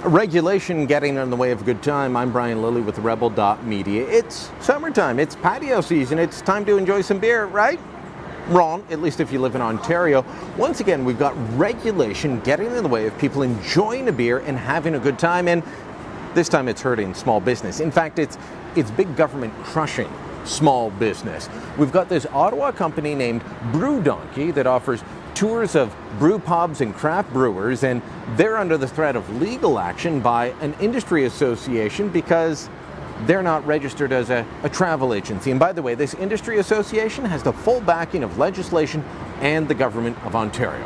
Regulation getting in the way of a good time. I'm Brian Lilly with Rebel.media. It's summertime, it's patio season, it's time to enjoy some beer, right? Wrong, at least if you live in Ontario. Once again, we've got regulation getting in the way of people enjoying a beer and having a good time, and this time it's hurting small business. In fact, it's big government crushing small business. We've got this Ottawa company named Brew Donkey that offers tours of brew pubs and craft brewers, and they're under the threat of legal action by an industry association because they're not registered as a travel agency. And by the way, this industry association has the full backing of legislation and the government of Ontario.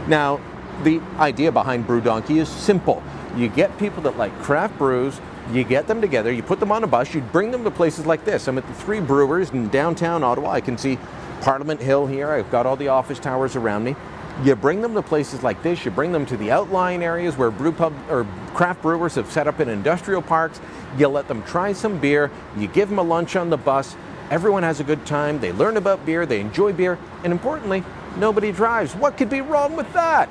Now, the idea behind Brew Donkey is simple. You get people that like craft brews, you get them together, you put them on a bus, you bring them to places like this. I'm at the 3 Brewers in downtown Ottawa. I can see Parliament Hill here. I've got all the office towers around me. You bring them to places like this. You bring them to the outlying areas where brew pub or craft brewers have set up in industrial parks. You let them try some beer. You give them a lunch on the bus. Everyone has a good time. They learn about beer. They enjoy beer. And importantly, nobody drives. What could be wrong with that?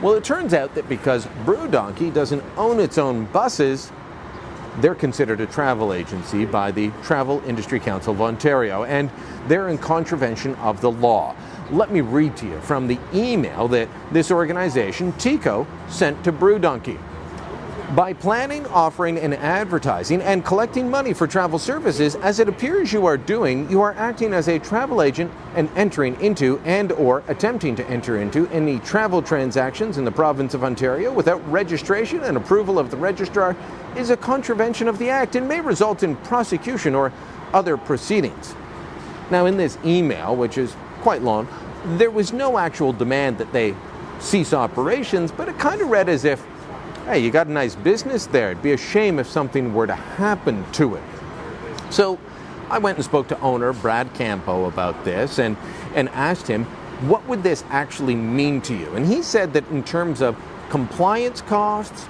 Well, it turns out that because Brew Donkey doesn't own its own buses, they're considered a travel agency by the Travel Industry Council of Ontario, and they're in contravention of the law. Let me read to you from the email that this organization, TICO, sent to Brew Donkey. By planning, offering, and advertising and collecting money for travel services, as it appears you are doing, you are acting as a travel agent and entering into and or attempting to enter into any travel transactions in the province of Ontario without registration and approval of the registrar is a contravention of the Act and may result in prosecution or other proceedings. Now, in this email, which is quite long, there was no actual demand that they cease operations, but it kind of read as if, hey, you got a nice business there. It'd be a shame if something were to happen to it. So I went and spoke to owner Brad Campo about this and asked him, what would this actually mean to you? And he said that in terms of compliance costs,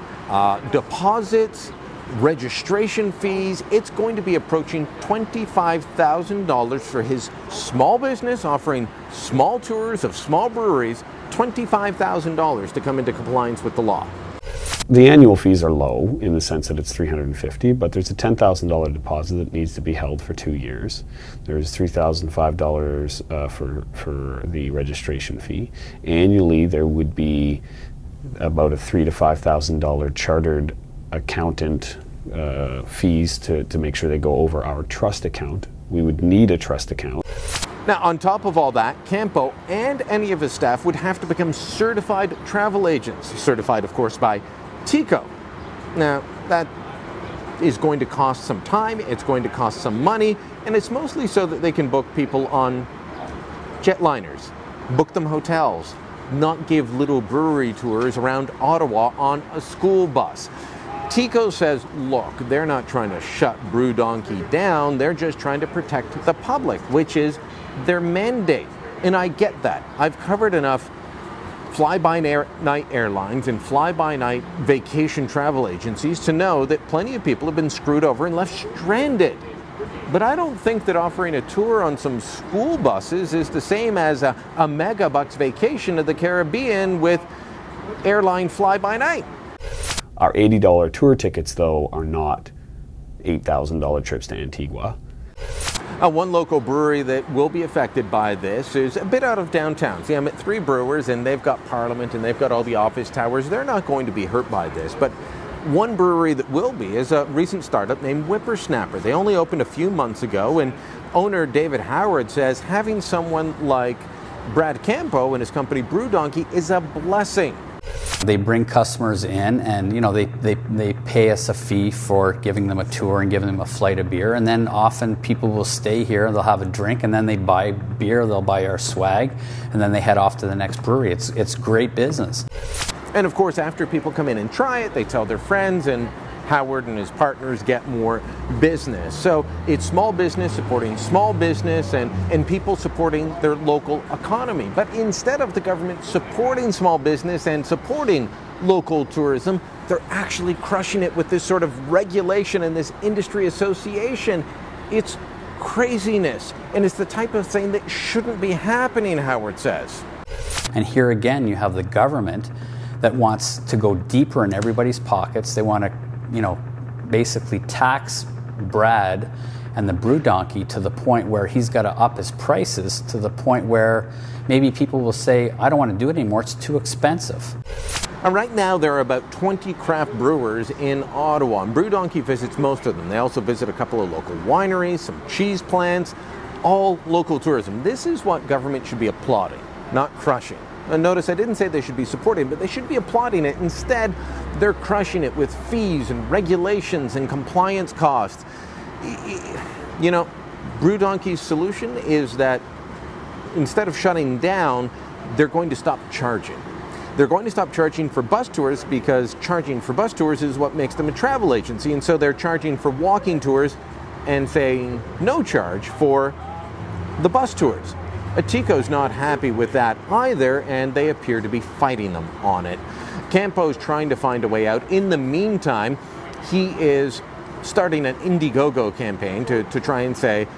deposits, registration fees, it's going to be approaching $25,000 for his small business offering small tours of small breweries, $25,000 to come into compliance with the law. The annual fees are low in the sense that it's $350, but there's a $10,000 deposit that needs to be held for 2 years. There's $3,005 for the registration fee. Annually, there would be about a $3,000 to $5,000 chartered accountant fees to make sure they go over our trust account. We would need a trust account. Now, on top of all that, Campo and any of his staff would have to become certified travel agents, certified, of course, by TICO. Now, that is going to cost some time, it's going to cost some money, and it's mostly so that they can book people on jetliners, book them hotels, not give little brewery tours around Ottawa on a school bus. TICO says, look, they're not trying to shut Brew Donkey down, they're just trying to protect the public, which is their mandate. And I get that. I've covered enough fly-by-night airlines and fly-by-night vacation travel agencies to know that plenty of people have been screwed over and left stranded. But I don't think that offering a tour on some school buses is the same as a megabucks vacation to the Caribbean with airline fly-by-night. Our $80 tour tickets, though, are not $8,000 trips to Antigua. One local brewery that will be affected by this is a bit out of downtown. See, I'm at 3 Brewers, and they've got Parliament, and they've got all the office towers. They're not going to be hurt by this, but one brewery that will be is a recent startup named Whippersnapper. They only opened a few months ago, and owner David Howard says having someone like Brad Campo and his company Brew Donkey is a blessing. They bring customers in and, they pay us a fee for giving them a tour and giving them a flight of beer. And then often people will stay here, they'll have a drink, and then they buy beer, they'll buy our swag, and then they head off to the next brewery. It's great business. And of course, after people come in and try it, they tell their friends, and Howard and his partners get more business. So it's small business supporting small business and people supporting their local economy. But instead of the government supporting small business and supporting local tourism, they're actually crushing it with this sort of regulation and this industry association. It's craziness, and it's the type of thing that shouldn't be happening, Howard says. And here again, you have the government that wants to go deeper in everybody's pockets. They want to, basically tax Brad and the Brew Donkey to the point where he's got to up his prices to the point where maybe people will say, I don't want to do it anymore, it's too expensive. And right now there are about 20 craft brewers in Ottawa, and Brew Donkey visits most of them. They also visit a couple of local wineries, some cheese plants, all local tourism. This is what government should be applauding, not crushing. And notice I didn't say they should be supporting, but they should be applauding it. Instead, they're crushing it with fees and regulations and compliance costs. Brew Donkey's solution is that instead of shutting down, they're going to stop charging. They're going to stop charging for bus tours because charging for bus tours is what makes them a travel agency. And so they're charging for walking tours and saying no charge for the bus tours. Atico's not happy with that either, and they appear to be fighting them on it. Campo's trying to find a way out. In the meantime, he is starting an Indiegogo campaign to try and say,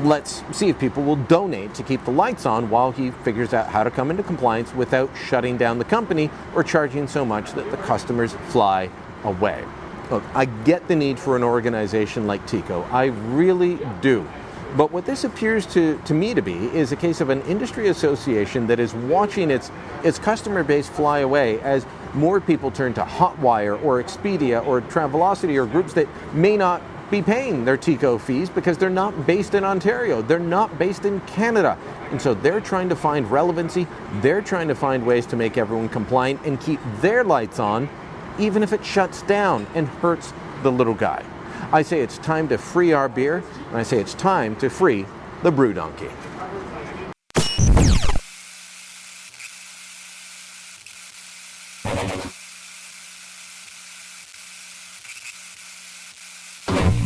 let's see if people will donate to keep the lights on while he figures out how to come into compliance without shutting down the company or charging so much that the customers fly away. Look, I get the need for an organization like TICO. I really do. But what this appears to me to be is a case of an industry association that is watching its customer base fly away as more people turn to Hotwire or Expedia or Travelocity or groups that may not be paying their TICO fees because they're not based in Ontario. They're not based in Canada. And so they're trying to find relevancy. They're trying to find ways to make everyone compliant and keep their lights on, even if it shuts down and hurts the little guy. I say it's time to free our beer, and I say it's time to free the Brew Donkey.